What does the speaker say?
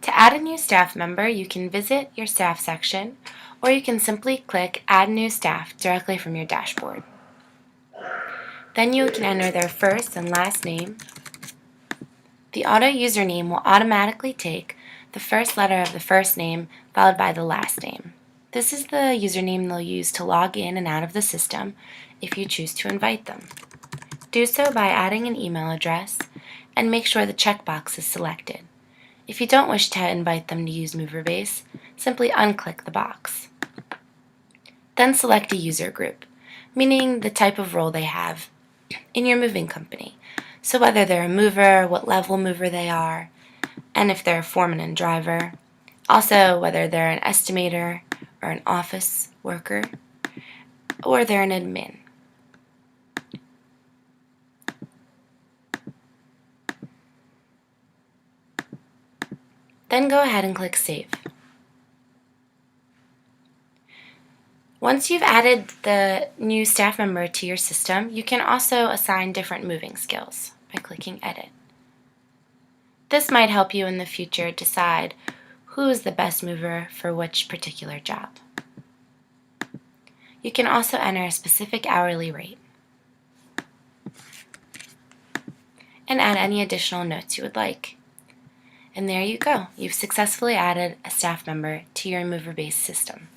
To add a new staff member, you can visit your staff section, or you can simply click Add New Staff directly from your dashboard. Then you can enter their first and last name. The auto username will automatically take the first letter of the first name followed by the last name. This is the username they'll use to log in and out of the system if you choose to invite them. Do so by adding an email address and make sure the checkbox is selected. If you don't wish to invite them to use MoverBase, simply unclick the box. Then select a user group, meaning the type of role they have in your moving company. So whether they're a mover, what level mover they are, and if they're a foreman and driver. Also, whether they're an estimator or an office worker, or they're an admin. Then go ahead and click Save. Once you've added the new staff member to your system, you can also assign different moving skills by clicking Edit. This might help you in the future decide who is the best mover for which particular job. You can also enter a specific hourly rate and add any additional notes you would like. And there you go. You've successfully added a staff member to your MoverBase system.